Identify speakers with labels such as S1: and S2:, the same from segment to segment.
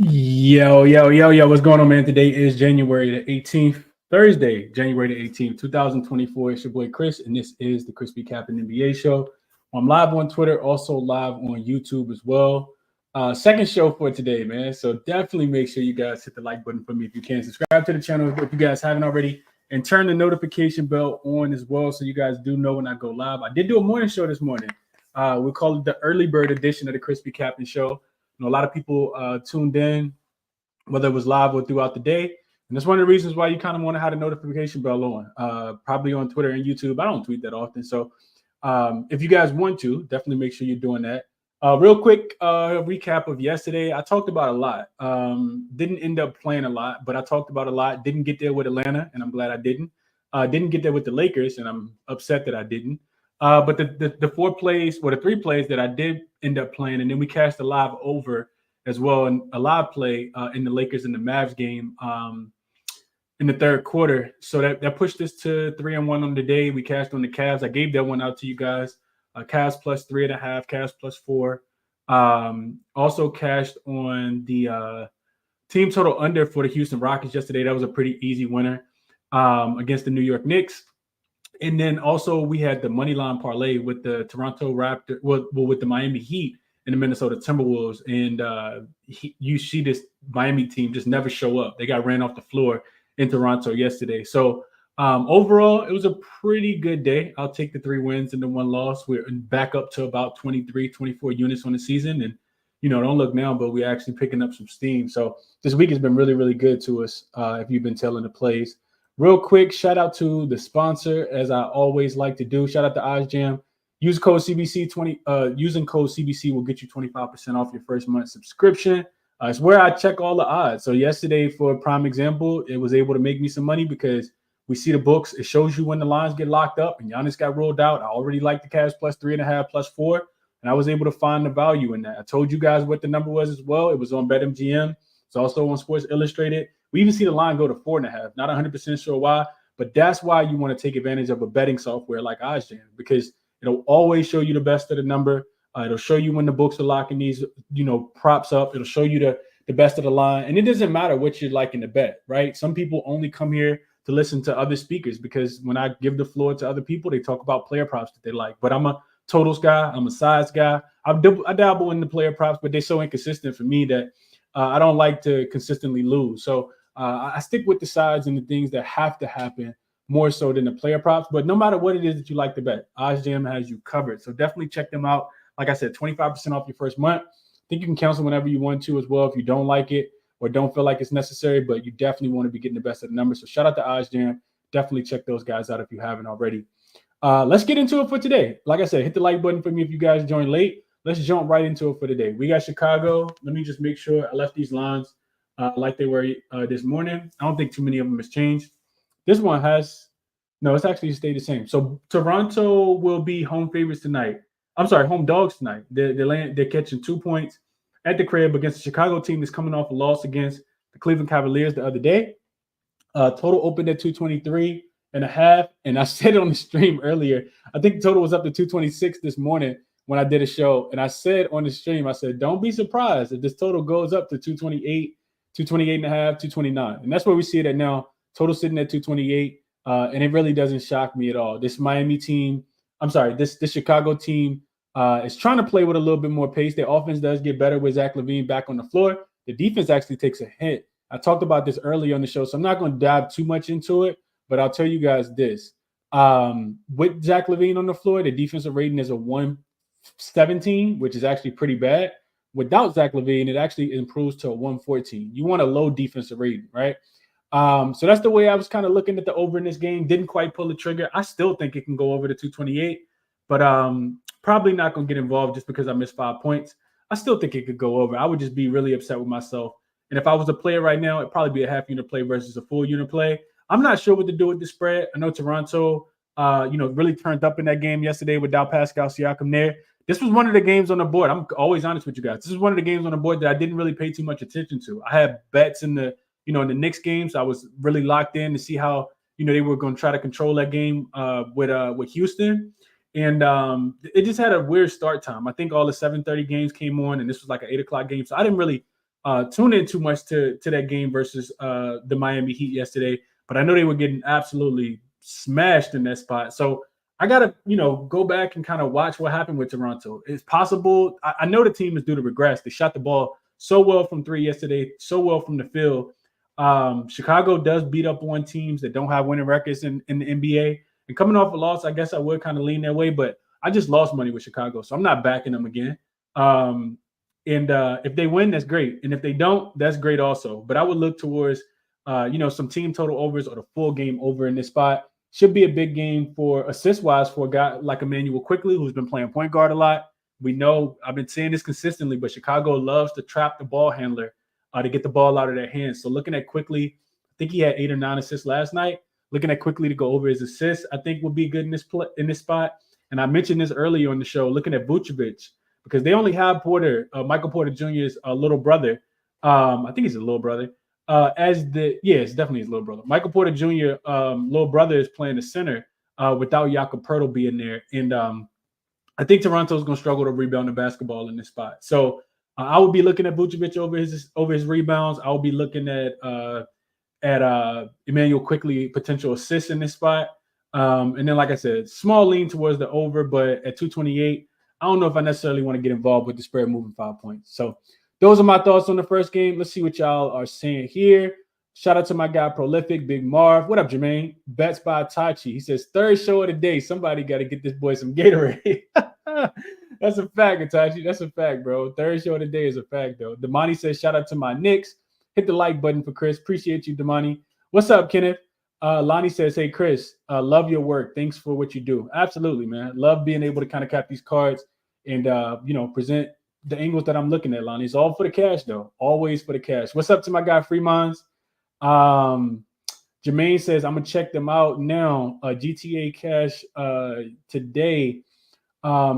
S1: Yo, what's going on, man? Today is January the 18th, Thursday, January the 18th, 2024. It's your boy Chris, and this is the ChrisBeCappinn NBA show. I'm live on Twitter, also live on YouTube as well. Second show for today, man. So definitely make sure you guys hit the like button for me if you can. Subscribe to the channel if you guys haven't already, and turn the notification bell on as well so you guys do know when I go live. I did do a morning show this morning. We call it the early bird edition of the ChrisBeCappinn show. A lot of people tuned in, whether it was live or throughout the day. And that's one of the reasons why you kind of want to have a notification bell on, probably on Twitter and YouTube. I don't tweet that often. So if you guys want to, definitely make sure you're doing that. Real quick recap of yesterday. I talked about a lot. Didn't end up playing a lot, but I talked about a lot. Didn't get there with Atlanta, and I'm glad I didn't. Didn't get there with the Lakers, and I'm upset that I didn't. But the 4 plays, or the 3 plays that I did end up playing, and then we cashed a live over as well, and a live play in the Lakers and the Mavs game in the third quarter. So that pushed us to 3-1 on the day. We cashed on the Cavs. I gave that one out to you guys. Cavs plus 3.5, Cavs plus 4. Also cashed on the team total under for the Houston Rockets yesterday. That was a pretty easy winner against the New York Knicks. And then also we had the money line parlay with the Toronto Raptors, with the Miami Heat and the Minnesota Timberwolves. And you see this Miami team just never show up. They got ran off the floor in Toronto yesterday. So overall, it was a pretty good day. I'll take the 3 wins and the 1 loss. We're back up to about 23, 24 units on the season. And, don't look now, but we're actually picking up some steam. So this week has been really, really good to us if you've been telling the plays. Real quick, shout out to the sponsor, as I always like to do. Shout out to OzJam. Use code CBC20. Using code CBC will get you 25% off your first month subscription. It's where I check all the odds. So yesterday, for a prime example, it was able to make me some money because we see the books. It shows you when the lines get locked up, and Giannis got ruled out. I already like the Cavs plus 3.5, plus 4, and I was able to find the value in that. I told you guys what the number was as well. It was on BetMGM. It's also on Sports Illustrated. We even see the line go to 4.5. Not 100% sure why, but that's why you want to take advantage of a betting software like OzJam, because it'll always show you the best of the number. It'll show you when the books are locking these, props up. It'll show you the best of the line. And it doesn't matter what you're liking to bet, right? Some people only come here to listen to other speakers, because when I give the floor to other people, they talk about player props that they like. But I'm a totals guy. I'm a size guy. I dabble in the player props, but they're so inconsistent for me that I don't like to consistently lose. So I stick with the sides and the things that have to happen more so than the player props. But no matter what it is that you like to bet, OzJam has you covered. So definitely check them out. Like I said, 25% off your first month. I think you can cancel whenever you want to as well if you don't like it or don't feel like it's necessary, but you definitely want to be getting the best of the numbers. So shout out to OzJam. Definitely check those guys out if you haven't already. Let's get into it for today. Like I said, hit the like button for me if you guys joined late. Let's jump right into it for today. We got Chicago. Let me just make sure I left these lines like they were this morning. I don't think too many of them has changed. This one it's actually stayed the same. So Toronto will be home favorites tonight. I'm sorry, home dogs tonight. They're catching 2 points at the crib against the Chicago team that's coming off a loss against the Cleveland Cavaliers the other day. Total opened at 223.5, and I said it on the stream earlier. I think the total was up to 226 this morning when I did a show, and I said on the stream, I said, don't be surprised if this total goes up to 228, 228.5, 229, and that's where we see it at now. Total sitting at 228, and it really doesn't shock me at all. This Chicago team is trying to play with a little bit more pace. Their offense does get better with Zach LaVine back on the floor. The defense actually takes a hit. I talked about this earlier on the show, so I'm not going to dive too much into it, but I'll tell you guys this. With Zach LaVine on the floor, the defensive rating is a 117, which is actually pretty bad. Without Zach LaVine, it actually improves to a 114. You want a low defensive rating, right? So that's the way I was kind of looking at the over in this game. Didn't quite pull the trigger. I still think it can go over to 228, but probably not going to get involved just because I missed 5 points. I still think it could go over. I would just be really upset with myself. And if I was a player right now, it'd probably be a half unit play versus a full unit play. I'm not sure what to do with the spread. I know Toronto, really turned up in that game yesterday without Pascal Siakam there. This was one of the games on the board. I'm always honest with you guys. This is one of the games on the board that I didn't really pay too much attention to. I had bets in the Knicks games. I was really locked in to see how, they were going to try to control that game with Houston. And it just had a weird start time. I think all the 7:30 games came on, and this was like an 8 o'clock game. So I didn't really tune in too much to that game versus the Miami Heat yesterday, but I know they were getting absolutely smashed in that spot. So I gotta, go back and kind of watch what happened with Toronto. It's possible. I know the team is due to regress. They shot the ball so well from three yesterday, so well from the field. Chicago does beat up on teams that don't have winning records in the NBA. And coming off a loss, I guess I would kind of lean that way, but I just lost money with Chicago, so I'm not backing them again. And if they win, that's great. And if they don't, that's great also. But I would look towards, some team total overs or the full game over in this spot. Should be a big game for assist-wise for a guy like Emmanuel Quickly, who's been playing point guard a lot. We know I've been saying this consistently, but Chicago loves to trap the ball handler to get the ball out of their hands. So looking at Quickly, I think he had 8 or 9 assists last night. Looking at Quickly to go over his assists, I think will be good in this spot. And I mentioned this earlier on the show, looking at Vucevic, because they only have Michael Porter Jr.'s little brother. I think he's a little brother. It's definitely his little brother. Michael Porter Jr. Little brother is playing the center without Jakob Poeltl being there, and I think Toronto's going to struggle to rebound the basketball in this spot. So I would be looking at Vucevic over his rebounds. I would be looking at Emmanuel Quickly potential assists in this spot, and then like I said, small lean towards the over, but at 228, I don't know if I necessarily want to get involved with the spread moving 5 points. So those are my thoughts on the first game. Let's see what y'all are saying here. Shout out to my guy, Prolific, Big Marv. What up, Jermaine? Bets by Tachi. He says, third show of the day. Somebody got to get this boy some Gatorade. That's a fact, Tachi. That's a fact, bro. Third show of the day is a fact, though. Damani says, shout out to my Knicks. Hit the like button for Chris. Appreciate you, Damani. What's up, Kenneth? Lonnie says, hey, Chris, love your work. Thanks for what you do. Absolutely, man. Love being able to kind of cap these cards and, present the angles that I'm looking at, Lonnie. It's all for the cash, though. Always for the cash. What's up to my guy, Fremons? Jermaine says, I'm going to check them out now. GTA Cash today.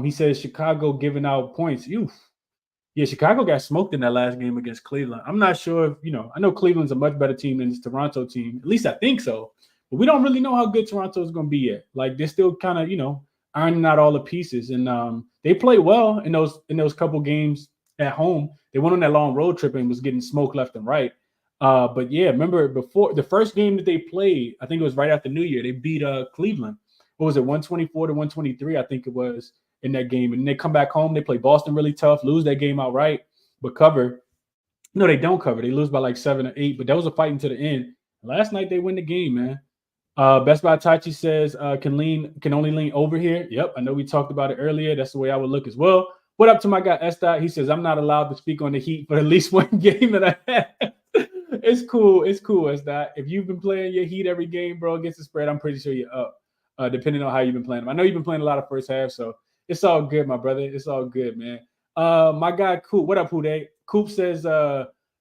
S1: He says, Chicago giving out points. Yeah, Chicago got smoked in that last game against Cleveland. I'm not sure if, I know Cleveland's a much better team than this Toronto team. At least I think so. But we don't really know how good Toronto is going to be yet. Like, they're still kind of, ironing out all the pieces. And they played well in those couple games at home. They went on that long road trip and was getting smoked left and right. But yeah, remember before the first game that they played, I think it was right after New Year, they beat Cleveland. What was it, 124 to 123, I think it was, in that game. And they come back home, they play Boston really tough, lose that game outright, but cover. No, they don't cover. They lose by like 7 or 8, but that was a fight until the end. Last night they win the game, man. Best Buy Tachi says can only lean over here. Yep, I know we talked about it earlier. That's the way I would look as well. What up to my guy Estai? He says I'm not allowed to speak on the Heat for at least one game that I have. It's cool, Estai. If you've been playing your Heat every game, bro, against the spread, I'm pretty sure you're up. Depending on how you've been playing them. I know you've been playing a lot of first half, so it's all good, my brother. It's all good, man. My guy Coop. What up, Hude? Coop says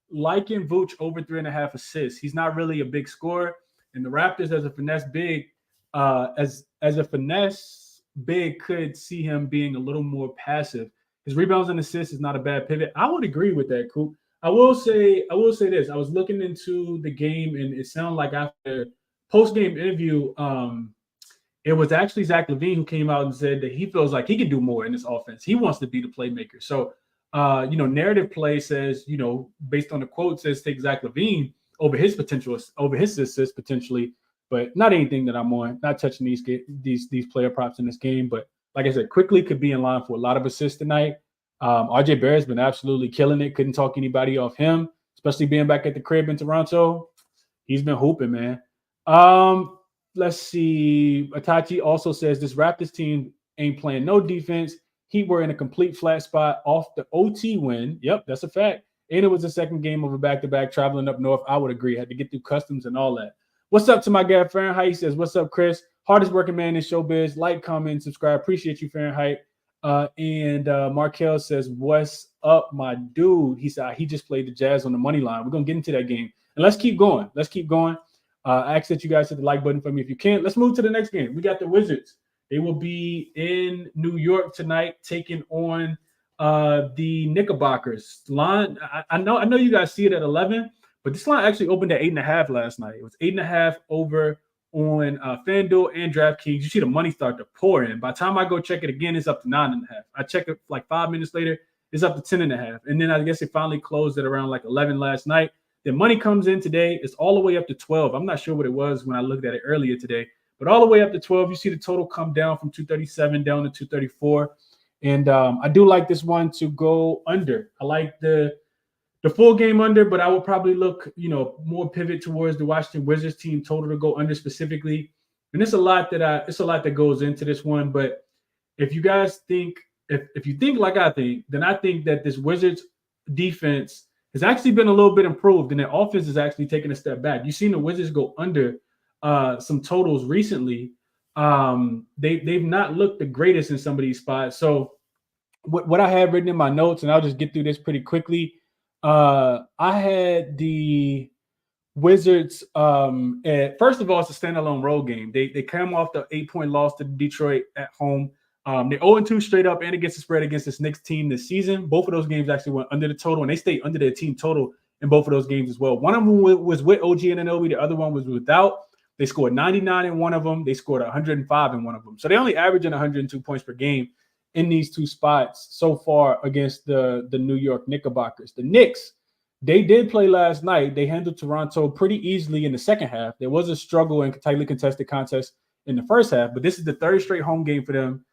S1: liking Vooch over 3.5 assists. He's not really a big scorer. And the Raptors, as a finesse big, could see him being a little more passive. His rebounds and assists is not a bad pivot. I would agree with that, Coop. I will say this. I was looking into the game, and it sounded like after post-game interview, it was actually Zach LaVine who came out and said that he feels like he can do more in this offense. He wants to be the playmaker. So, narrative play says, based on the quote, says take Zach LaVine over his assists potentially, but not anything that I'm on. Not touching these player props in this game. But like I said, quickly could be in line for a lot of assists tonight. RJ Barrett's been absolutely killing it. Couldn't talk anybody off him, especially being back at the crib in Toronto. He's been hooping, man. Let's see. Atachi also says this Raptors team ain't playing no defense. Heat were in a complete flat spot off the OT win. Yep, that's a fact. And it was the second game of a back-to-back traveling up north. I would agree. Had to get through customs and all that. What's up to my guy, Fahrenheit? He says, what's up, Chris? Hardest working man in showbiz. Like, comment, subscribe. Appreciate you, Fahrenheit. And Markel says, what's up, my dude? He said he just played the Jazz on the money line. We're going to get into that game. And let's keep going. I ask that you guys hit the like button for me if you can. Let's move to the next game. We got the Wizards. They will be in New York tonight taking on the Knickerbockers. Line, I know you guys see it at 11, but this line actually opened at 8.5 last night. It was 8.5 over on FanDuel and DraftKings. You see the money start to pour in. By the time I go check it again, it's up to 9.5. I check it like 5 minutes later, It's up to 10.5. And then I guess it finally closed at around like 11 last night. The money comes in today. It's all the way up to 12. I'm not sure what it was when I looked at it earlier today, but all the way up to 12. You see the total come down from 237 down to 234. And I do like this one to go under. I like the full game under, but I will probably look, more pivot towards the Washington Wizards team total to go under specifically. And it's a lot that goes into this one. But if you guys think, if you think like I think, then I think that this Wizards defense has actually been a little bit improved, and their offense is actually taking a step back. You've seen the Wizards go under some totals recently. They've not looked the greatest in some of these spots. So what I have written in my notes, and I'll just get through this pretty quickly. I had the Wizards first of all, it's a standalone road game. They came off the 8-point loss to Detroit at home. They're 0-2 straight up and against the spread against this Knicks team this season. Both of those games actually went under the total, and they stayed under their team total in both of those games as well. One of them was with OG Anunoby. The other one was without. They scored 99 in one of them. They scored 105 in one of them. So they only averaging 102 points per game in these two spots so far against the New York Knickerbockers. The Knicks, they did play last night. They handled Toronto pretty easily in the second half. There was a struggle and tightly contested contest in the first half, but this is the third straight home game for them.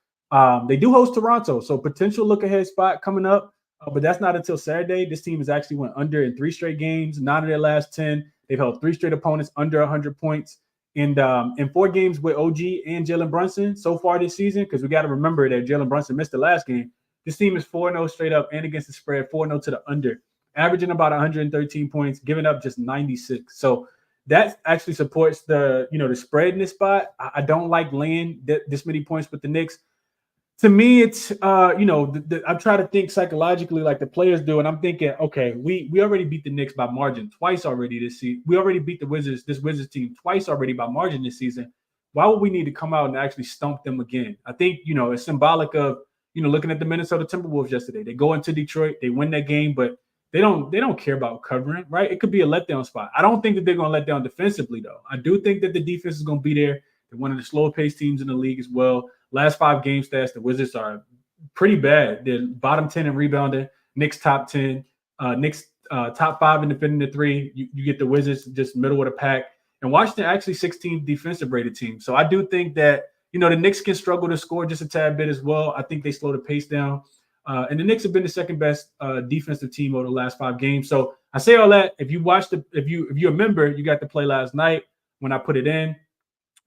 S1: They do host Toronto, so potential look-ahead spot coming up, but that's not until Saturday. This team has actually went under in 3 straight games, 9 of their last 10. They've held 3 straight opponents under 100 points. And in 4 games with OG and Jalen Brunson so far this season, because we got to remember that Jalen Brunson missed the last game, this team is 4-0 straight up and against the spread, 4-0 to the under, averaging about 113 points, giving up just 96. So that actually supports the spread in this spot. I don't like laying this many points with the Knicks. To me, it's I'm trying to think psychologically like the players do, and I'm thinking, okay, we already beat the Knicks by margin twice already this season. We already beat the Wizards team twice already by margin this season. Why would we need to come out and actually stump them again? I think it's symbolic of looking at the Minnesota Timberwolves yesterday. They go into Detroit, they win that game, but they don't care about covering, right? It could be a letdown spot. I don't think that they're going to let down defensively, though. I do think that the defense is going to be there. They're one of the slower paced teams in the league as well. Last 5 game stats, the Wizards are pretty bad. They're bottom 10 in rebounding, Knicks top 10, Knicks top 5 in defending the 3. You get the Wizards just middle of the pack. And Washington actually 16th defensive rated team. So I do think that, the Knicks can struggle to score just a tad bit as well. I think they slow the pace down. And the Knicks have been the second best defensive team over the last 5 games. So I say all that. If you're a member, you got to play last night when I put it in.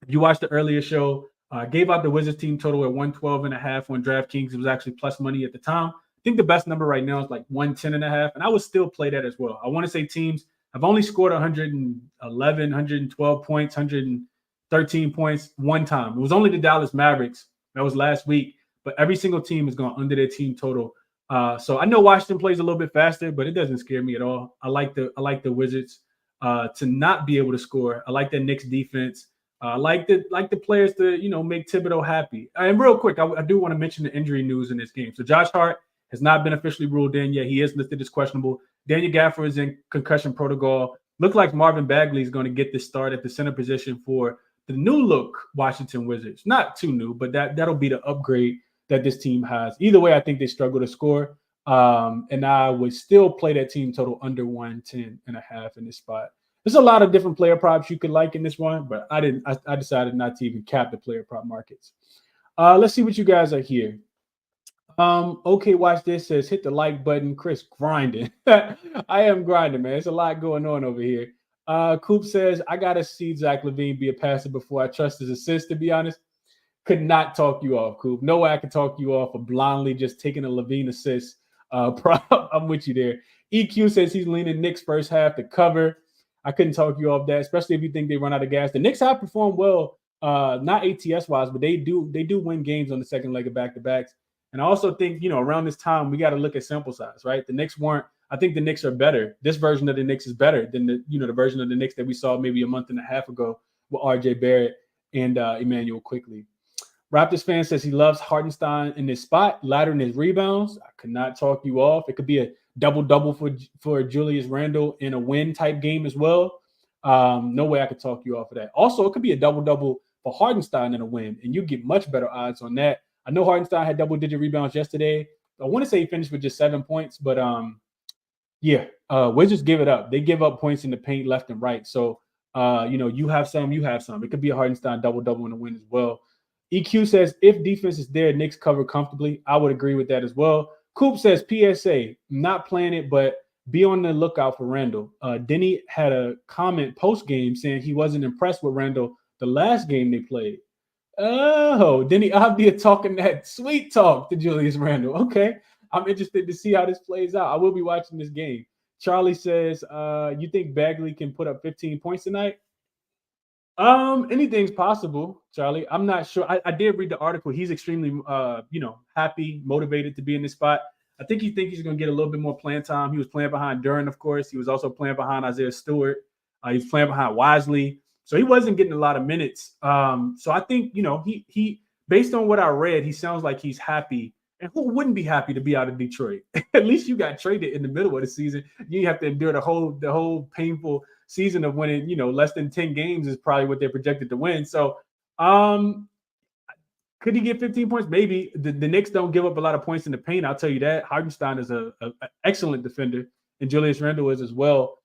S1: If you watched the earlier show, gave out the Wizards team total at 112.5 on DraftKings. It was actually plus money at the time. I think the best number right now is like 110.5, and I would still play that as well. I want to say teams have only scored 111, 112 points, 113 points one time. It was only the Dallas Mavericks. That was last week, but every single team has gone under their team total. So I know Washington plays a little bit faster, but it doesn't scare me at all. I like the Wizards to not be able to score. I like the Knicks defense. I like the players to make Thibodeau happy. And real quick, I do want to mention the injury news in this game. So Josh Hart has not been officially ruled in yet. He is listed as questionable. Daniel Gafford is in concussion protocol. Look like Marvin Bagley is going to get the start at the center position for the new look Washington Wizards. Not too new, but that'll be the upgrade that this team has. Either way, I think they struggle to score. And I would still play that team total under 110.5 in this spot. There's a lot of different player props you could like in this one, but I decided not to even cap the player prop markets. Let's see what you guys are here. Okay, watch this. Says hit the like button. Chris grinding. I am grinding, man. There's a lot going on over here. Coop says I gotta see Zach LaVine be a passer before I trust his assist. To be honest, could not talk you off, Coop. No way I could talk you off of blindly just taking a LaVine assist prop. I'm with you there. EQ says he's leaning Knicks first half to cover. I couldn't talk you off that, especially if you think they run out of gas. The Knicks have performed well, not ATS-wise, but they do win games on the second leg of back-to-backs. And I also think, around this time, we got to look at sample size, right? The Knicks I think the Knicks are better. This version of the Knicks is better than the version of the Knicks that we saw maybe a month and a half ago with RJ Barrett and Emmanuel Quickley. Raptors fan says he loves Hartenstein in this spot, laddering his rebounds. I could not talk you off. It could be a double-double for Julius Randle in a win-type game as well. No way I could talk you off of that. Also, it could be a double-double for Hartenstein in a win, and you get much better odds on that. I know Hartenstein had double-digit rebounds yesterday, I want to say he finished with just 7 points, but yeah, Wizards give it up. They give up points in the paint left and right. So, you have some, you have some. It could be a Hardenstein double-double in the win as well. EQ says, if defense is there, Knicks cover comfortably. I would agree with that as well. Coop says, PSA, not playing it, but be on the lookout for Randall. Denny had a comment post-game saying he wasn't impressed with Randall the last game they played. Oh, Denny Avdia talking that sweet talk to Julius Randle. Okay. I'm interested to see how this plays out. I will be watching this game. Charlie says, you think Bagley can put up 15 points tonight? Anything's possible, Charlie. I'm not sure. I did read the article. He's extremely, happy, motivated to be in this spot. I think he's going to get a little bit more playing time. He was playing behind Duren, of course. He was also playing behind Isaiah Stewart. He was playing behind Wisely. So he wasn't getting a lot of minutes. So I think, he based on what I read, he sounds like he's happy. And who wouldn't be happy to be out of Detroit? At least you got traded in the middle of the season. You have to endure the whole painful season of winning, less than 10 games is probably what they're projected to win. So could he get 15 points? Maybe. The Knicks don't give up a lot of points in the paint. I'll tell you that. Hardenstein is an excellent defender, and Julius Randle is as well.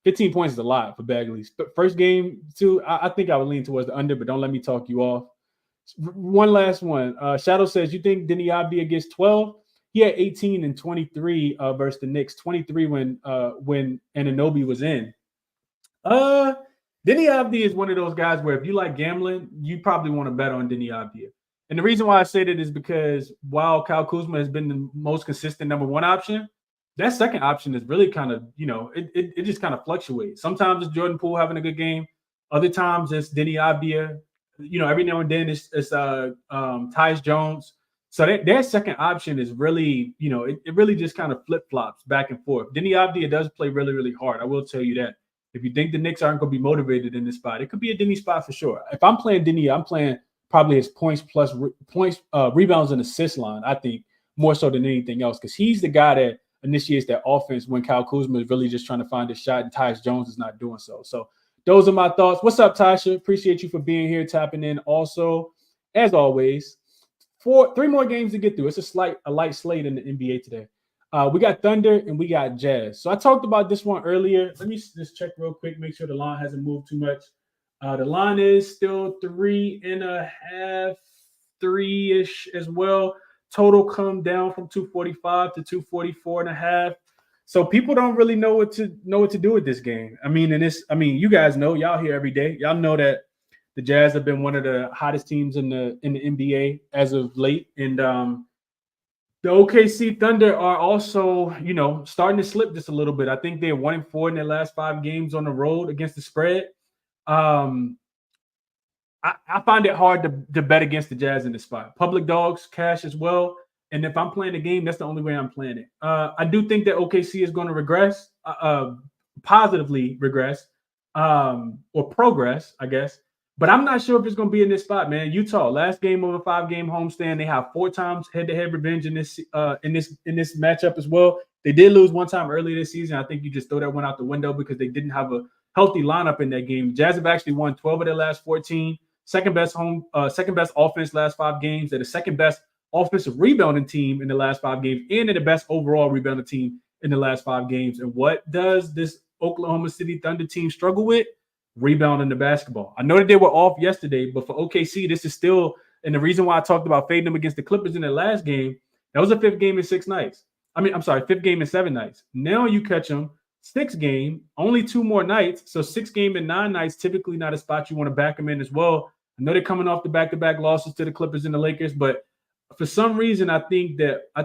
S1: 15 points is a lot for Bagley. But first game, too, I think I would lean towards the under, but don't let me talk you off. One last one. Shadow says, you think Denny Avdia gets 12? He had 18 and 23 versus the Knicks. 23 when Anunoby was in. Denny Avdia is one of those guys where if you like gambling, you probably want to bet on Denny Avdia. And the reason why I say that is because while Kyle Kuzma has been the most consistent number one option, that second option is really kind of, it just kind of fluctuates. Sometimes it's Jordan Poole having a good game. Other times it's Denny Avdia. Every now and then it's Tyus Jones. So their second option is really, it really just kind of flip-flops back and forth. Denny Avdia does play really, really hard. I will tell you that. If you think the Knicks aren't going to be motivated in this spot, it could be a Denny spot for sure. If I'm playing Denny, I'm playing probably his points plus rebounds and assist line, I think, more so than anything else, because he's the guy that initiates that offense when Kyle Kuzma is really just trying to find a shot and Tyus Jones is not doing so. So those are my thoughts. What's up, Tasha? Appreciate you for being here, tapping in. Also, as always, 3 more games to get through. It's a light slate in the NBA today. We got Thunder and we got Jazz. So I talked about this one earlier. Let me just check real quick, make sure the line hasn't moved too much. The line is still 3.5, 3-ish as well. Total come down from 245 to 244.5. So people don't really know what to do with this game. You guys know, y'all here every day. Y'all know that the Jazz have been one of the hottest teams in the NBA as of late. And the OKC Thunder are also, starting to slip just a little bit. I think they're 1-4 in their last 5 games on the road against the spread. I find it hard to bet against the Jazz in this spot. Public dogs, cash as well. And if I'm playing the game, that's the only way I'm playing it. I do think that OKC is going to regress, positively regress, or progress, I guess. But I'm not sure if it's going to be in this spot, man. Utah, last game of a 5-game homestand. They have 4 times head-to-head revenge in this matchup as well. They did lose 1 time earlier this season. I think you just throw that one out the window because they didn't have a healthy lineup in that game. Jazz have actually won 12 of their last 14. Second best offense last 5 games. They're the second best offensive rebounding team in the last 5 games, and they're the best overall rebounding team in the last 5 games. And what does this Oklahoma City Thunder team struggle with? Rebounding the basketball. I know that they were off yesterday, but for OKC, this is still, and the reason why I talked about fading them against the Clippers in the last game, that was a 5th game in 6 nights. 5th game in 7 nights. Now you catch them 6th game, only 2 more nights. So 6th game in 9 nights, typically not a spot you want to back them in as well. I know they're coming off the back-to-back losses to the Clippers and the Lakers, but for some reason, I think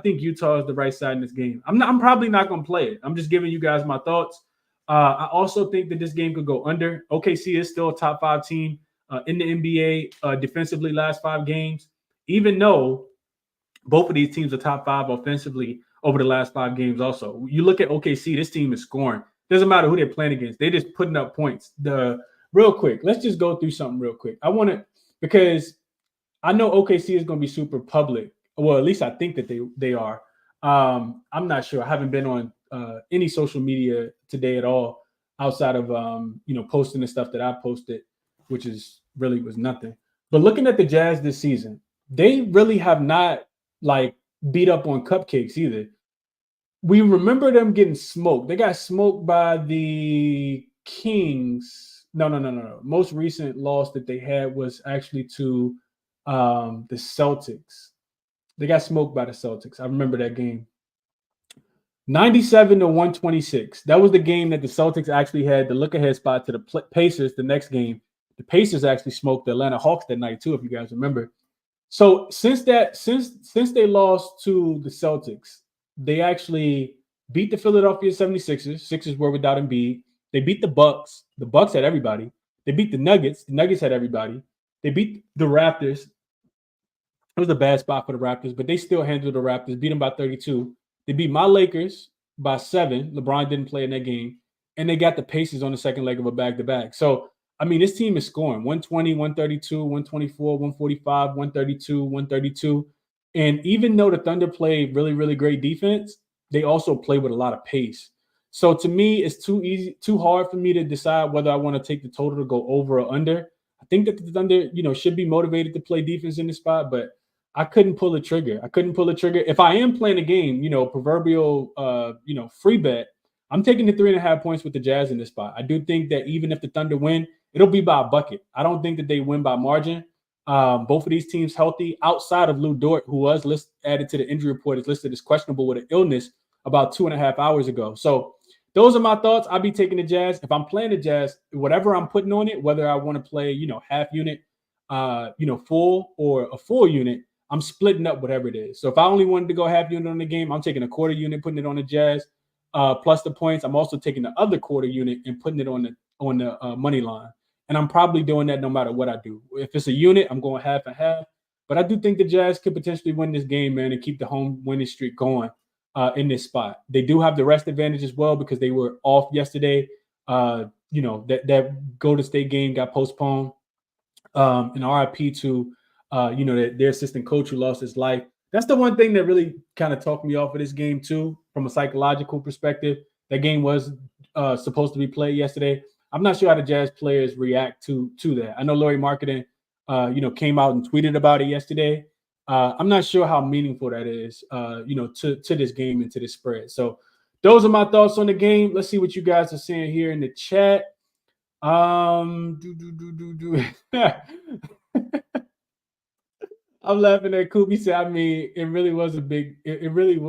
S1: Utah is the right side in this game. I'm probably not going to play it. I'm just giving you guys my thoughts. I also think that this game could go under. OKC is still a top 5 team in the NBA defensively last 5 games, even though both of these teams are top 5 offensively over the last 5 games also. You look at OKC, this team is scoring. Doesn't matter who they're playing against. They're just putting up points. Real quick, let's just go through something real quick. Because I know OKC is going to be super public. Well, at least I think that they are. I'm not sure. I haven't been on any social media today at all outside of posting the stuff that I posted, which was nothing. But looking at the Jazz this season, they really have not beat up on cupcakes either. We remember them getting smoked. They got smoked by the Kings. No. Most recent loss that they had was actually to the Celtics. They got smoked by the Celtics. I remember that game. 97 to 126. That was the game that the Celtics actually had the look-ahead spot to the Pacers the next game. The Pacers actually smoked the Atlanta Hawks that night too, if you guys remember. So since they lost to the Celtics, they actually beat the Philadelphia 76ers. Sixers were without Embiid. They beat the Bucks. The Bucks had everybody. They beat the Nuggets. The Nuggets had everybody. They beat the Raptors. It was a bad spot for the Raptors, but they still handled the Raptors, beat them by 32. They beat my Lakers by 7. LeBron didn't play in that game. And they got the Pacers on the second leg of a back-to-back. So, I mean, this team is scoring 120, 132, 124, 145, 132, 132. And even though the Thunder played really, really great defense, they also play with a lot of pace. So to me, it's too hard for me to decide whether I want to take the total to go over or under. I think that the Thunder, should be motivated to play defense in this spot, but I couldn't pull the trigger. If I am playing a game, proverbial, free bet, I'm taking the 3.5 points with the Jazz in this spot. I do think that even if the Thunder win, it'll be by a bucket. I don't think that they win by margin. Both of these teams healthy outside of Lou Dort, who was added to the injury report, is listed as questionable with an illness about 2.5 hours ago. So those are my thoughts. I'll be taking the Jazz. If I'm playing the Jazz, whatever I'm putting on it, whether I want to play, half unit, full or a full unit, I'm splitting up whatever it is. So if I only wanted to go half unit on the game, I'm taking a quarter unit, putting it on the Jazz, plus the points. I'm also taking the other quarter unit and putting it on the money line. And I'm probably doing that no matter what I do. If it's a unit, I'm going half and half. But I do think the Jazz could potentially win this game, man, and keep the home winning streak going in this spot. They do have the rest advantage as well because they were off yesterday. That Golden State game got postponed. And RIP to their assistant coach who lost his life. That's the one thing that really kind of talked me off of this game too, from a psychological perspective. That game was supposed to be played yesterday. I'm not sure how the Jazz players react to that. I know Lauri Markkanen, came out and tweeted about it yesterday. I'm not sure how meaningful that is, to this game and to this spread. So those are my thoughts on the game. Let's see what you guys are saying here in the chat. I'm laughing at Coop. He said, I mean, it really was a big, it really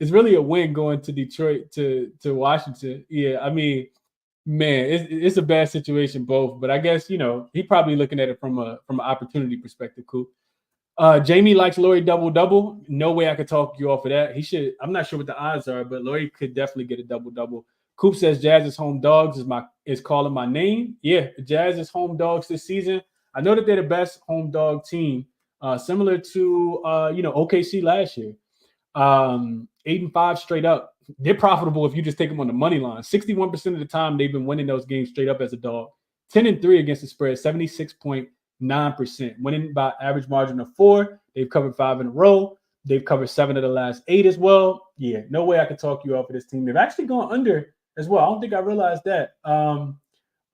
S1: is really a win going to Detroit to Washington. Yeah, I mean, man, it's a bad situation both, but I guess, he probably looking at it from an opportunity perspective, Coop. Jamie likes Lauri double-double. No way I could talk you off of that. He should. I'm not sure what the odds are, but Lauri could definitely get a double-double. Coop says Jazz's home dogs is calling my name. Yeah, the Jazz's home dogs this season. I know that they're the best home dog team, similar to OKC last year. 8-5 straight up. They're profitable if you just take them on the money line. 61% of the time they've been winning those games straight up as a dog. 10-3 against the spread. 76.9%. Winning by average margin of 4. They've covered 5 in a row. They've covered 7 of the last 8 as well. Yeah, no way I could talk you off of this team. They've actually gone under as well. I don't think I realized that.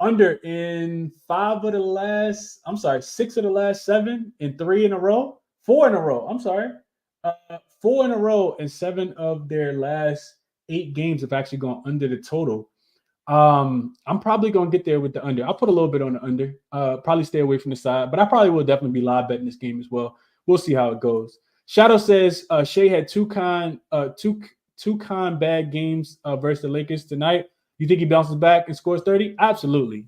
S1: Under in 6 of the last 7 and 3 in a row. 4 in a row. I'm sorry. 4 in a row and 7 of their last 8 games have actually gone under the total. I'm probably going to get there with the under. I'll put a little bit on the under. Probably stay away from the side, but I probably will definitely be live betting this game as well. We'll see how it goes. Shadow says Shea had two bad games versus the Lakers tonight. You think he bounces back and scores 30? Absolutely.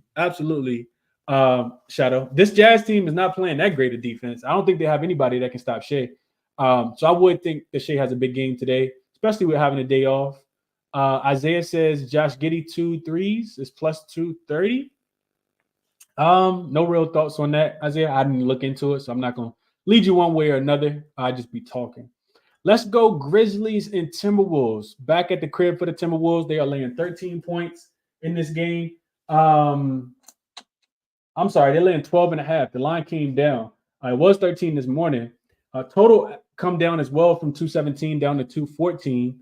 S1: Shadow. This Jazz team is not playing that great a defense. I don't think they have anybody that can stop Shea. So I would think that Shea has a big game today, especially with having a day off. Isaiah says Josh Giddey 2 threes is plus 230. No real thoughts on that, Isaiah. I didn't look into it, so I'm not going to lead you one way or another. I just be talking. Let's go Grizzlies and Timberwolves. Back at the crib for the Timberwolves. They are laying 13 points in this game. I'm sorry, they're laying 12.5. The line came down. It was 13 this morning. Total come down as well from 217 down to 214.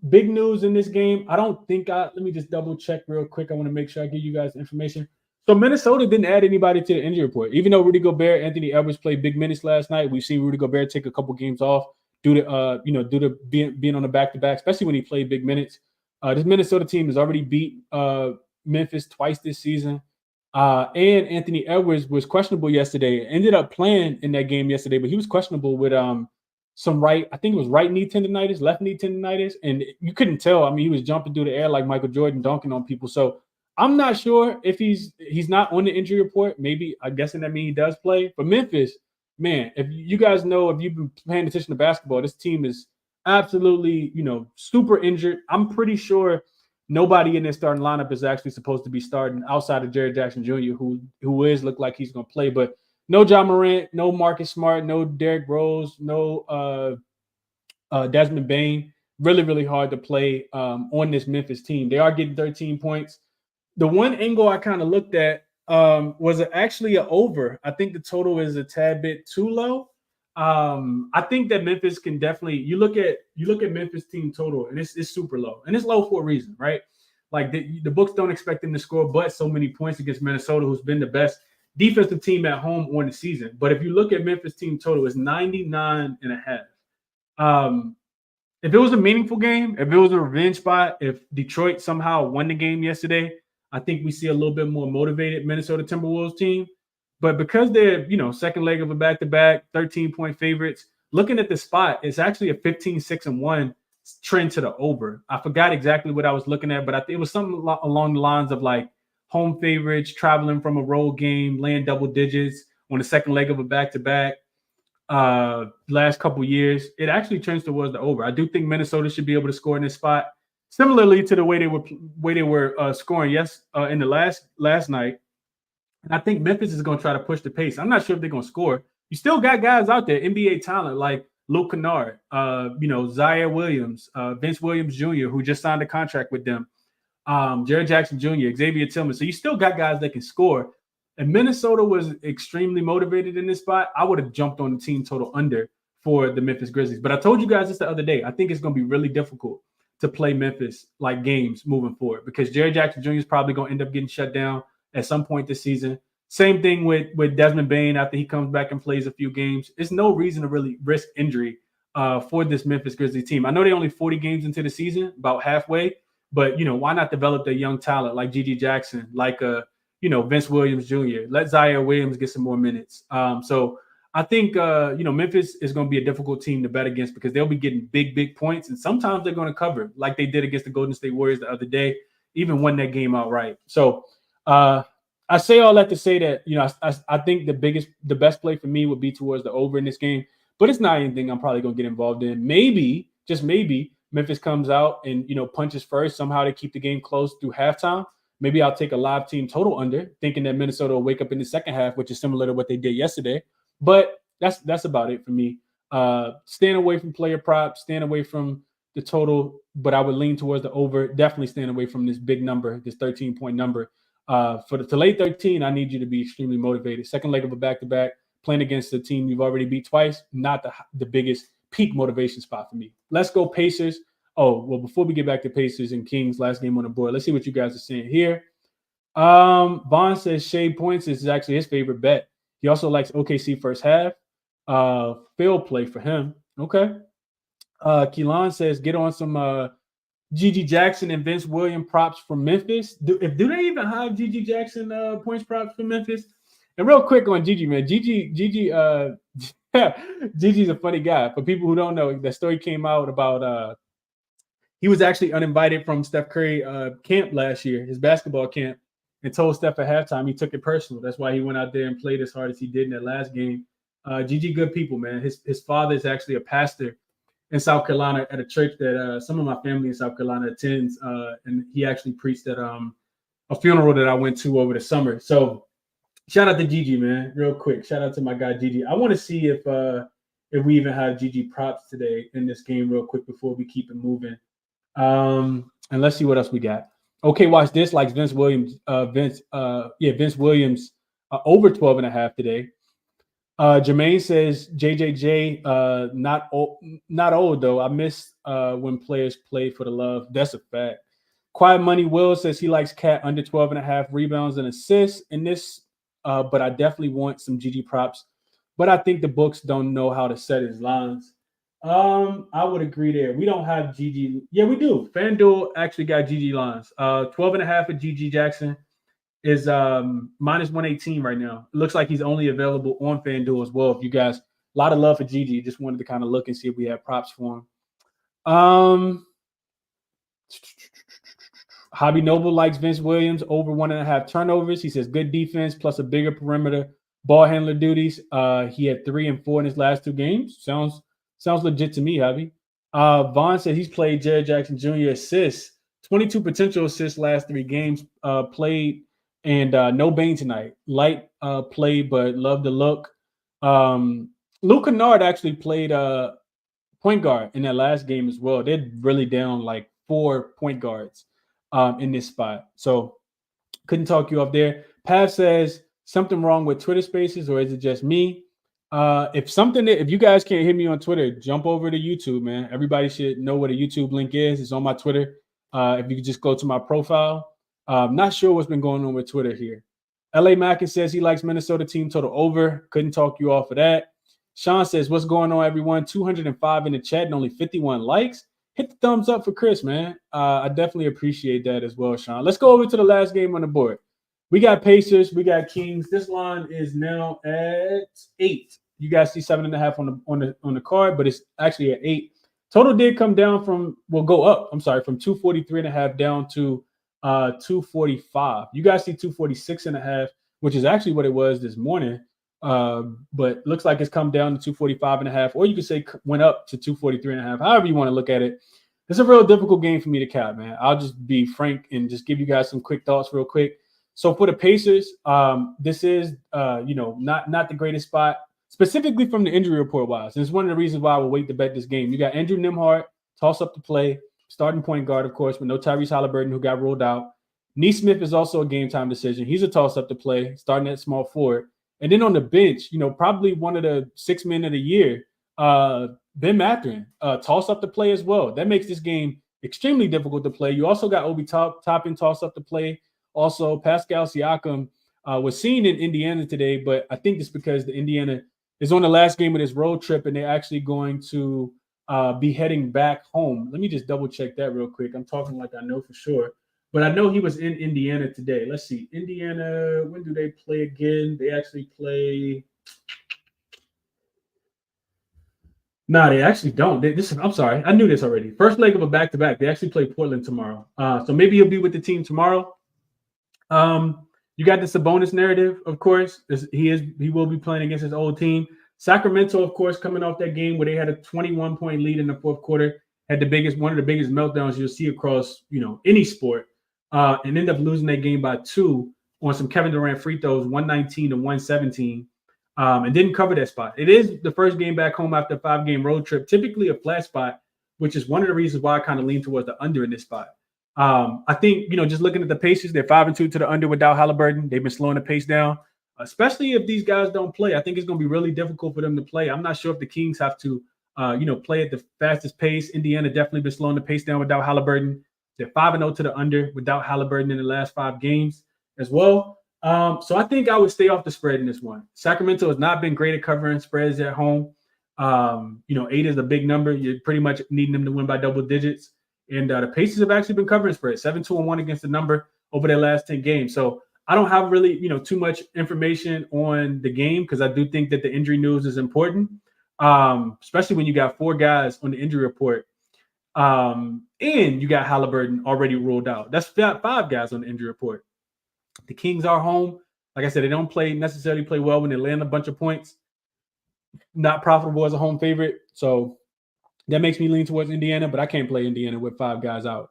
S1: Big news in this game. Let me just double check real quick. I want to make sure I give you guys information. So Minnesota didn't add anybody to the injury report, even though Rudy Gobert, Anthony Edwards played big minutes last night. We've seen Rudy Gobert take a couple games off due to being on the back-to-back, especially when he played big minutes. This Minnesota team has already beat Memphis twice this season. And Anthony Edwards was questionable yesterday. Ended up playing in that game yesterday, but he was questionable with I think it was right knee tendonitis, left knee tendonitis, and you couldn't tell. I mean, he was jumping through the air like Michael Jordan, dunking on people. So I'm not sure if he's not on the injury report. Maybe I'm guessing that means he does play. For Memphis, man, if you guys know, if you've been paying attention to basketball, this team is absolutely, super injured. I'm pretty sure nobody in their starting lineup is actually supposed to be starting outside of Jaren Jackson Jr., who look like he's going to play. But no Ja Morant, no Marcus Smart, no Derrick Rose, no Desmond Bane. Really, really hard to play on this Memphis team. They are getting 13 points. The one angle I kind of looked at was actually an over. I think the total is a tad bit too low. I think that Memphis can definitely. You look at Memphis team total, and it's super low, and it's low for a reason, right? Like the books don't expect them to score but so many points against Minnesota, who's been the best defensive team at home on the season. But if you look at Memphis team total, it's 99.5. If it was a meaningful game, if it was a revenge spot, if Detroit somehow won the game yesterday, I think we see a little bit more motivated Minnesota Timberwolves team. But because they're, second leg of a back-to-back, 13-point favorites, looking at the spot, it's actually a 15-6-1 trend to the over. I forgot exactly what I was looking at, but it was something along the lines of like home favorites, traveling from a road game, laying double digits on the second leg of a back-to-back. Last couple years, it actually trends towards the over. I do think Minnesota should be able to score in this spot, similarly to the way they were scoring in the last night. And I think Memphis is going to try to push the pace. I'm not sure if they're going to score. You still got guys out there, NBA talent like Luke Kennard, Zaire Williams, Vince Williams Jr., who just signed a contract with them, Jaren Jackson Jr., Xavier Tillman. So you still got guys that can score. And Minnesota was extremely motivated in this spot. I would have jumped on the team total under for the Memphis Grizzlies. But I told you guys this the other day. I think it's going to be really difficult to play Memphis like games moving forward because Jaren Jackson Jr. is probably going to end up getting shut down at some point this season. Same thing with Desmond Bane after he comes back and plays a few games. There's no reason to really risk injury for this Memphis Grizzlies team. I know they're only 40 games into the season, about halfway, but, why not develop their young talent like Gigi Jackson, like Vince Williams Jr. Let Zaire Williams get some more minutes. So I think, Memphis is going to be a difficult team to bet against because they'll be getting big points. And sometimes they're going to cover like they did against the Golden State Warriors the other day, even won that game outright. So I say all that to say that, I think the best play for me would be towards the over in this game, but it's not anything I'm probably going to get involved in. Maybe, just maybe, Memphis comes out and, punches first. Somehow they keep the game close through halftime. Maybe I'll take a live team total under, thinking that Minnesota will wake up in the second half, which is similar to what they did yesterday. But that's about it for me. Staying away from player props, staying away from the total, but I would lean towards the over. Definitely staying away from this big number, this 13-point number. To late 13, I need you to be extremely motivated. Second leg of a back-to-back, playing against a team you've already beat twice, not the biggest peak motivation spot for me. Let's go Pacers. Oh, well, before we get back to Pacers and Kings, last game on the board, let's see what you guys are saying here. Bond says Shea Points is actually his favorite bet. He also likes OKC first half. Field play for him. Okay. Keelan says get on some Gigi Jackson and Vince Williams props from Memphis. Do they even have Gigi Jackson points props for Memphis? And real quick on Gigi, man. Gigi's a funny guy. For people who don't know, the story came out about he was actually uninvited from Steph Curry camp last year, his basketball camp, and told Steph at halftime he took it personal. That's why he went out there and played as hard as he did in that last game. Gigi, good people, man. His father is actually a pastor in South Carolina at a church that some of my family in South Carolina attends, and he actually preached at a funeral that I went to over the summer. So shout out to Gigi, man, real quick. Shout out to my guy Gigi. I want to see if we even have Gigi props today in this game real quick before we keep it moving. And let's see what else we got. Okay, watch this. Like Vince Williams, Vince Williams over 12.5 today. Jermaine says JJJ not old though. I miss when players play for the love. That's a fact. Quiet Money Will says he likes Cat under 12.5 rebounds and assists in this, but I definitely want some GG props. But I think the books don't know how to set his lines. I would agree there. We don't have GG. Yeah, we do. FanDuel actually got GG lines. 12.5 for GG Jackson is minus 118 right now. It looks like he's only available on FanDuel as well. If you guys, a lot of love for GG. Just wanted to kind of look and see if we have props for him. Hobby Noble likes Vince Williams over 1.5 turnovers. He says good defense plus a bigger perimeter ball handler duties. He had 3 and 4 in his last 2 games. Sounds legit to me, Hobby. Vaughn said he's played Jaren Jackson Jr. assists, 22 potential assists last 3 games played, and no Bane tonight. Light play, but love the look. Luke Kennard actually played point guard in that last game as well. They're really down like 4 point guards in this spot. So couldn't talk you up there. Pav says something wrong with Twitter Spaces, or is it just me? If you guys can't hit me on Twitter, jump over to YouTube, man. Everybody should know what a YouTube link is. It's on my Twitter. If you could just go to my profile. Not sure what's been going on with Twitter here. LA Mackin says he likes Minnesota team total over. Couldn't talk you off of that. Sean says, what's going on, everyone? 205 in the chat and only 51 likes. Hit the thumbs up for Chris, man. I definitely appreciate that as well, Sean. Let's go over to the last game on the board. We got Pacers. We got Kings. This line is now at 8. You guys see 7.5 on the card, but it's actually at 8. Total did come down from 243.5 down to 245. You guys see 246.5, which is actually what it was this morning. But looks like it's come down to 245.5, or you could say went up to 243.5. However you want to look at it. It's a real difficult game for me to cap, man. I'll just be frank and just give you guys some quick thoughts real quick. So for the Pacers, this is not the greatest spot, specifically from the injury report wise. And it's one of the reasons why I will wait to bet this game. You got Andrew Nembhard, toss up to play, starting point guard, of course, with no Tyrese Halliburton, who got ruled out. Neesmith is also a game time decision. He's a toss up to play, starting at small forward. And then on the bench, probably one of the 6 men of the year, Ben Mathurin, toss up to play as well. That makes this game extremely difficult to play. You also got Obi Toppin toss up to play. Also, Pascal Siakam was seen in Indiana today, but I think it's because the Indiana is on the last game of this road trip, and they're actually going to be heading back home. Let me just double check that real quick. I'm talking like I know for sure. But I know he was in Indiana today. Let's see. Indiana, when do they play again? They actually play. No, they actually don't. I'm sorry. I knew this already. First leg of a back-to-back. They actually play Portland tomorrow. So maybe he'll be with the team tomorrow. You got the Sabonis narrative, of course. He will be playing against his old team. Sacramento, of course, coming off that game where they had a 21-point lead in the fourth quarter, had one of the biggest meltdowns you'll see across any sport. And ended up losing that game by 2 on some Kevin Durant free throws, 119 to 117, and didn't cover that spot. It is the first game back home after a 5-game road trip, typically a flat spot, which is one of the reasons why I kind of lean towards the under in this spot. I think, just looking at the Pacers, they're 5-2 to the under without Halliburton. They've been slowing the pace down, especially if these guys don't play. I think it's going to be really difficult for them to play. I'm not sure if the Kings have to, play at the fastest pace. Indiana definitely been slowing the pace down without Halliburton. They're 5-0 to the under without Halliburton in the last 5 games as well. So I think I would stay off the spread in this one. Sacramento has not been great at covering spreads at home. 8 is a big number. You're pretty much needing them to win by double digits. And the Pacers have actually been covering spreads, 7-2-1 against the number over their last 10 games. So I don't have really, too much information on the game because I do think that the injury news is important, especially when you got 4 guys on the injury report. And you got Halliburton already ruled out. That's 5 guys on the injury report. The Kings are home. Like I said, they don't necessarily play well when they land a bunch of points. Not profitable as a home favorite. So that makes me lean towards Indiana, but I can't play Indiana with 5 guys out.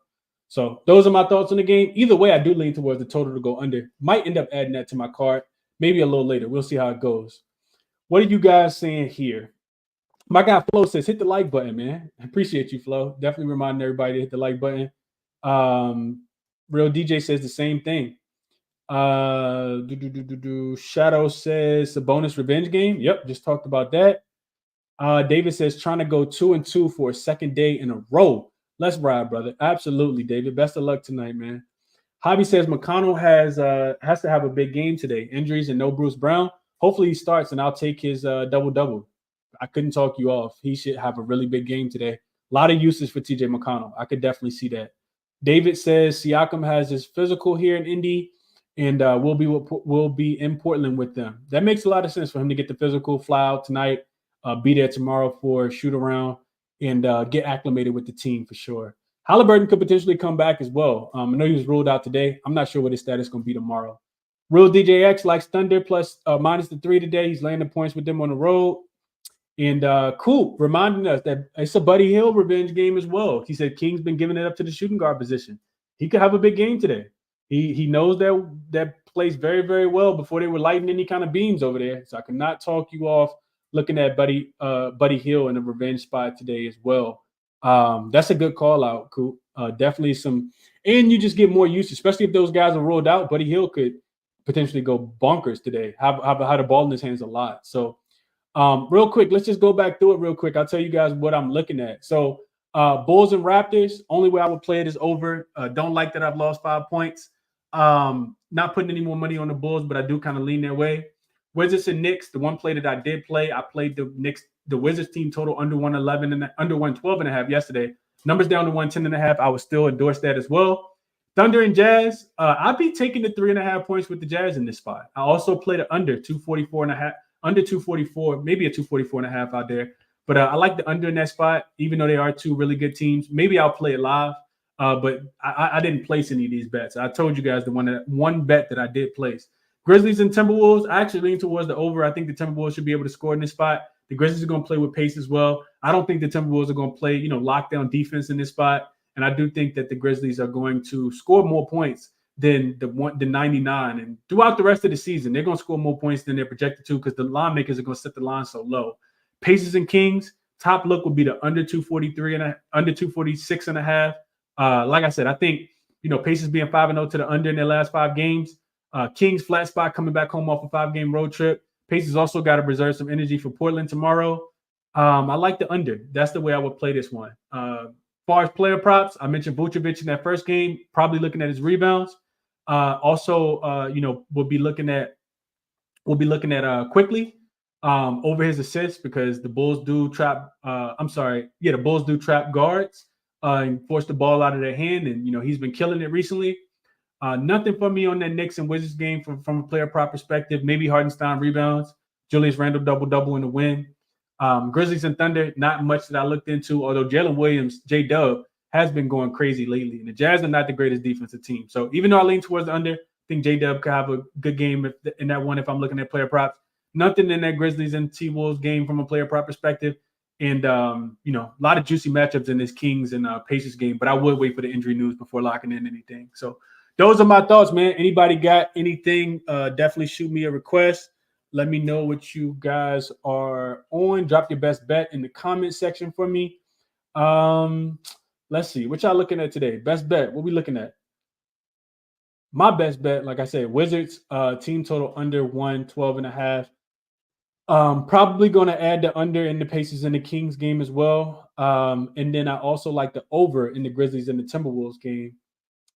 S1: So those are my thoughts on the game. Either way, I do lean towards the total to go under. Might end up adding that to my card. Maybe a little later. We'll see how it goes. What are you guys saying here? My guy Flo says, hit the like button, man. I appreciate you, Flo. Definitely reminding everybody to hit the like button. Real DJ says the same thing. Shadow says a bonus revenge game. Yep, just talked about that. David says trying to go 2-2 for a second day in a row. Let's ride, brother. Absolutely, David. Best of luck tonight, man. Hobby says McConnell has to have a big game today. Injuries and no Bruce Brown. Hopefully he starts, and I'll take his double-double. I couldn't talk you off. He should have a really big game today. A lot of uses for TJ McConnell. I could definitely see that. David says Siakam has his physical here in Indy, and we'll be in Portland with them. That makes a lot of sense for him to get the physical, fly out tonight, be there tomorrow for a shoot around, and get acclimated with the team for sure. Halliburton could potentially come back as well. I know he was ruled out today. I'm not sure what his status is going to be tomorrow. Real DJX likes Thunder plus minus the 3 today. He's laying the points with them on the road. And Coop reminding us that it's a Buddy Hield revenge game as well. He said King's been giving it up to the shooting guard position. He could have a big game today. He knows that plays very, very well before they were lighting any kind of beams over there. So I cannot talk you off looking at Buddy Hield in a revenge spot today as well. That's a good call out, Coop. Definitely some, and you just get more use, especially if those guys are rolled out. Buddy Hield could potentially go bonkers today. Have the ball in his hands a lot. So real quick, let's just go back through it real quick. I'll tell you guys what I'm looking at. So Bulls and Raptors, only way I would play it is over. Don't like that I've lost 5 points. Not putting any more money on the Bulls, but I do kind of lean their way. Wizards and Knicks, the one play that I did play, I played the Wizards team total under 111 and under 112.5 yesterday. Numbers down to 110.5. I would still endorse that as well. Thunder and Jazz, I'd be taking the 3.5 points with the Jazz in this spot. I also played an under 244.5, under 244, maybe a 244.5 out there. But I like the under in that spot, even though they are two really good teams. Maybe I'll play it live, but I didn't place any of these bets. I told you guys the one bet that I did place. Grizzlies and Timberwolves, I actually lean towards the over. I think the Timberwolves should be able to score in this spot. The Grizzlies are going to play with pace as well. I don't think the Timberwolves are going to play, lockdown defense in this spot. And I do think that the Grizzlies are going to score more points than the 99. And throughout the rest of the season, they're going to score more points than they're projected to because the line makers are going to set the line so low. Pacers and Kings, top look would be the under 243 and under 246.5. Like I said, I think Pacers being 5-0 to the under in their last 5 games. Kings flat spot coming back home off a 5-game road trip. Pacers also got to reserve some energy for Portland tomorrow. I like the under. That's the way I would play this one. As far as player props, I mentioned Vucevic in that first game, probably looking at his rebounds. We'll be looking at quickly over his assists because the Bulls do trap. The Bulls do trap guards and force the ball out of their hand, and he's been killing it recently. Nothing for me on that Knicks and Wizards game from a player prop perspective. Maybe Hardenstein rebounds, Julius Randle double in the win. Grizzlies and Thunder, not much that I looked into, although Jalen Williams, J-Dub, has been going crazy lately. And the Jazz are not the greatest defensive team. So even though I lean towards the under, I think J-Dub could have a good game in that one if I'm looking at player props. Nothing in that Grizzlies and T-Wolves game from a player prop perspective. And, a lot of juicy matchups in this Kings and Pacers game. But I would wait for the injury news before locking in anything. So those are my thoughts, man. Anybody got anything, definitely shoot me a request. Let me know what you guys are on. Drop your best bet in the comment section for me. Let's see. What y'all looking at today? Best bet. What we looking at? My best bet, like I said, Wizards team total under 112.5. Probably going to add the under in the Pacers and the Kings game as well. And then I also like the over in the Grizzlies and the Timberwolves game.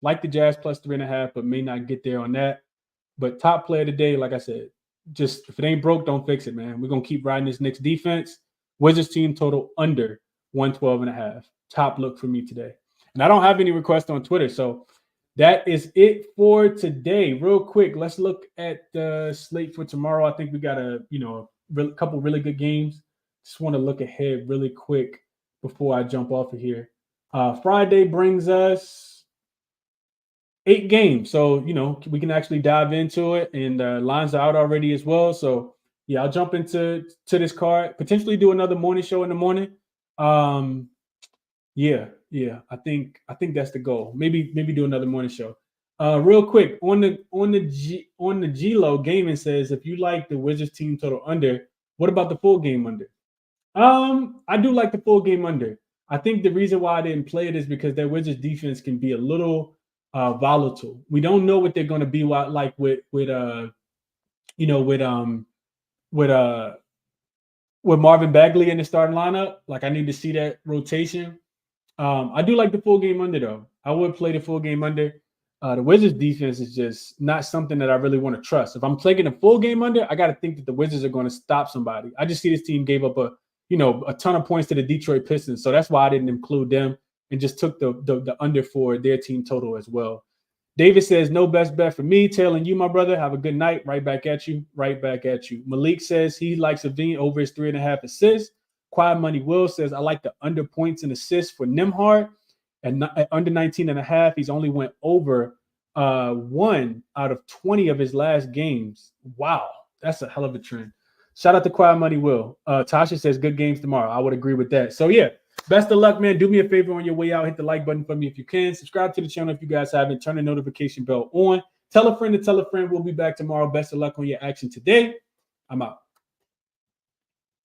S1: Like the Jazz plus 3.5, but may not get there on that. But top player today, like I said, just if it ain't broke, don't fix it, man. We're going to keep riding this Knicks defense. Wizards team total under 112.5. Top look for me today. And I don't have any requests on Twitter, so that is it for today. Real quick, let's look at the slate for tomorrow. I think we got a couple really good games. Just want to look ahead really quick before I jump off of here. Friday brings us 8 games. So, we can actually dive into it, and lines are out already as well. So, yeah, I'll jump into this card, potentially do another morning show in the morning. Yeah, I think that's the goal. Maybe do another morning show. Real quick, on the G-Lo, Gaming says, if you like the Wizards team total under, what about the full game under? I do like the full game under. I think the reason why I didn't play it is because their Wizards defense can be a little volatile. We don't know what they're going to be like with Marvin Bagley in the starting lineup. Like, I need to see that rotation. I do like the full game under, though. I would play the full game under. The Wizards defense is just not something that I really want to trust. If I'm taking a full game under, I got to think that the Wizards are going to stop somebody. I just see this team gave up a ton of points to the Detroit Pistons, so that's why I didn't include them and just took the under for their team total as well. David says, no best bet for me. Tailing you, my brother. Have a good night. Right back at you. Right back at you. Malik says he likes Avine over his 3.5 assists. Quiet Money Will says, I like the under points and assists for Nembhard. At under 19.5, he's only went over 1 out of 20 of his last games. Wow. That's a hell of a trend. Shout out to Quiet Money Will. Tasha says, good games tomorrow. I would agree with that. So, yeah. Best of luck, man. Do me a favor on your way out. Hit the like button for me if you can. Subscribe to the channel if you guys haven't. Turn the notification bell on. Tell a friend to tell a friend. We'll be back tomorrow. Best of luck on your action today. I'm out.